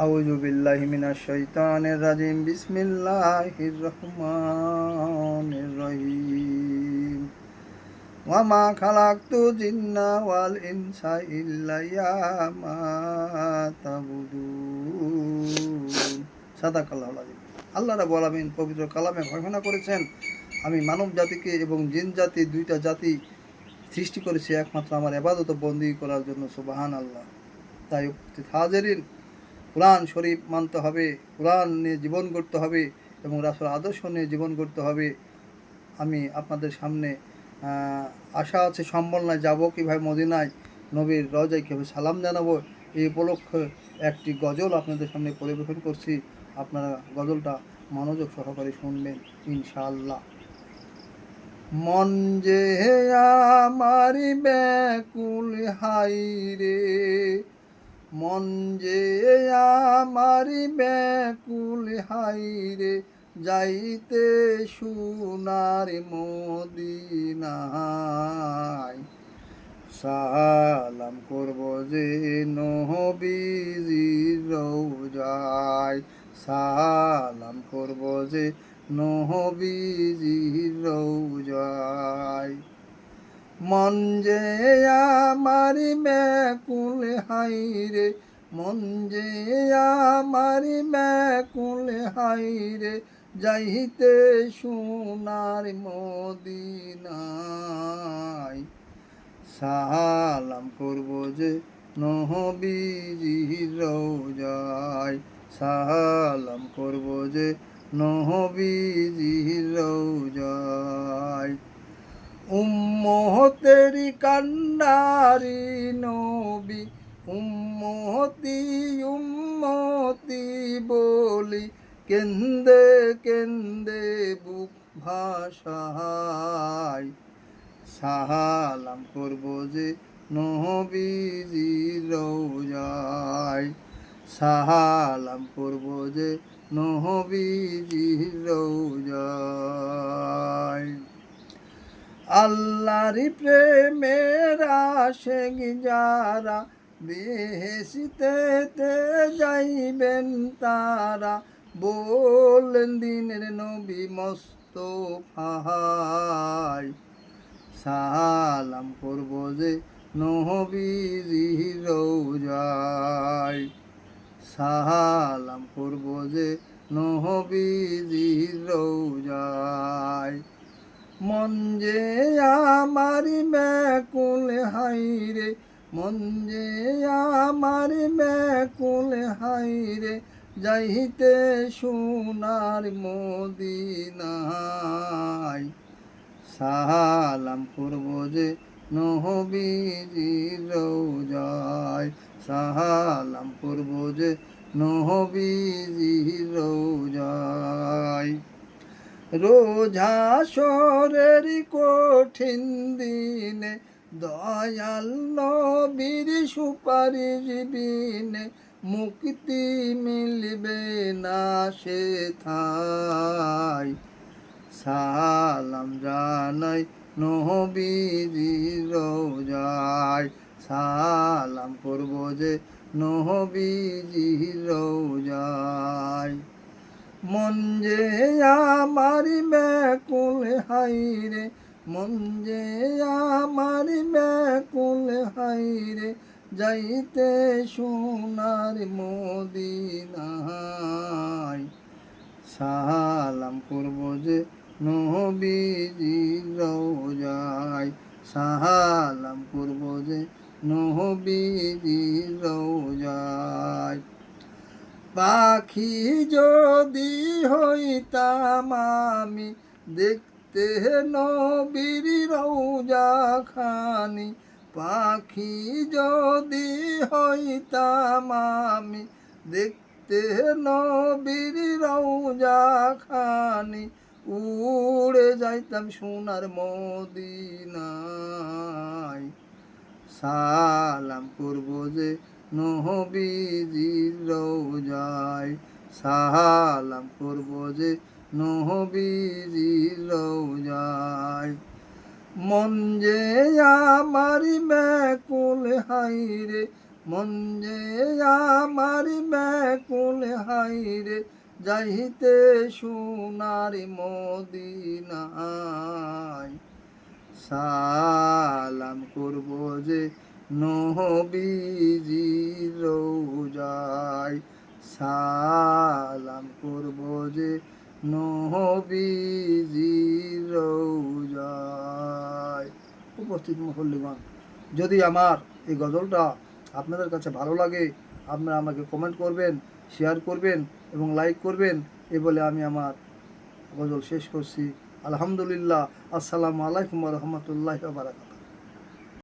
আউযু বিল্লাহি মিনাশ শাইতানির রাজিম। বিসমিল্লাহির রহমানির রহিম। ওয়া মা খালাকতু জিন্না ওয়াল ইনসা ইল্লা লিয়াবুদুন। সাদাকাল্লাহুল আযীম। আল্লাহ রাব্বুল আলামিন পবিত্র কালামে ঘোষণা করেছেন, আমি মানব জাতিকে এবং জিন জাতি, দুইটা জাতি সৃষ্টি করেছি একমাত্র আমার ইবাদত ও বন্দেগী করার জন্য। সুবহানাল্লাহ। তাই উপস্থিত হাজিরিন, কোরআন শরীফ মানতে হবে, কোরআন নিয়ে জীবন গড়তে হবে এবং রাসূল আদর্শ নিয়ে জীবন গড়তে হবে। আমি আপনাদের সামনে আশা আছে, সম্বল নয়, যাবো কীভাবে মদিনায়, নবীর রওজায় কীভাবে সালাম জানাবো, এই উপলক্ষে একটি গজল আপনাদের সামনে পরিবেশন করছি। আপনারা গজলটা মনোযোগ সহকারে শুনবেন ইনশাআল্লাহ। মন যে আমার ব্যাকুল হাইরে, মন যে আমার ব্যাকুল হাইরে, যাইতে সোনার মদিনায়। সালাম করব যে নবীজির রওজায়, সালাম করব যে নবীজির রওজায়। মন যে আমার ব্যাকুল হাইরে, মন যে আমার ব্যাকুল হাইরে, যাইতে সোনার মদিনায়। সালাম করব যে নবীজির রওজায়, সালাম করব যে নবীজির রওজায়। উম্মতেরি কান্ডারি নবী, উম্মতি উম্মতি বলি, কেন্দে কেন্দে বুক ভাষায়। সালাম করব যে নবীজির রওজায়, সালাম করব যে নবীজির রওজায়। আল্লাহর প্রেমের আশিক যারা, বেহেশতেতে যাইবেন তারা, বললেন দিনের নবী মুস্তাফায়। সালাম করব যে নবীজির রওজায়, সালাম করব যে নবীজির রওজায়। মন যে আমার ব্যাকুল হাইরে, মন যে আমার ব্যাকুল হাইরে, যাইতে সোনার মদিনায়। সালাম করব যে নবীজির রওজায়, সালাম করব যে নবীজির রওজায়। রোজা শহরের কঠিন দিনে, দয়াল নবীর সুপারিশ বিনে, মুক্তি মিলবে না সে ঠাই। সালাম জানাই নবীজির রওজায়, সালাম করব যে নবীজির রওজায়। মন যে আমার ব্যাকুল হাইরে, মন যে আমার ব্যাকুল হাইরে, যাইতে সোনার মদিনায়। সালাম করব যে নবীজির রওজায়, সালাম করব যে নবীজির রওজায়। পাখি যদি হইতাম আমি, দেখতে নবীর রওজা খানি, পাখি যদি হইতাম আমি, দেখতে নবীর রওজা খানি, উড়ে যাইতাম সোনার মদিনায়। সালাম করব যে নবীজির রওজায়, সালাম করব যে নবীজির রওজায়। মন যে আমার ব্যাকুল হাইরে, মন যে আমার ব্যাকুল হাইরে যাইতে সোনার মদিনায়, সালাম করব যে নবীজির রওজায়, সালাম করব যে নবীজির রওজায়। উপস্থিত মুসল্লিগণ, যদি আমার এই গজলটা আপনাদের কাছে ভালো লাগে, আপনারা আমাকে কমেন্ট করবেন, শেয়ার করবেন এবং লাইক করবেন। এই বলে আমি আমার গজল শেষ করছি। আলহামদুলিল্লাহ। আসসালামু আলাইকুম ওয়া রাহমাতুল্লাহি ওয়া বারাকাতুহু।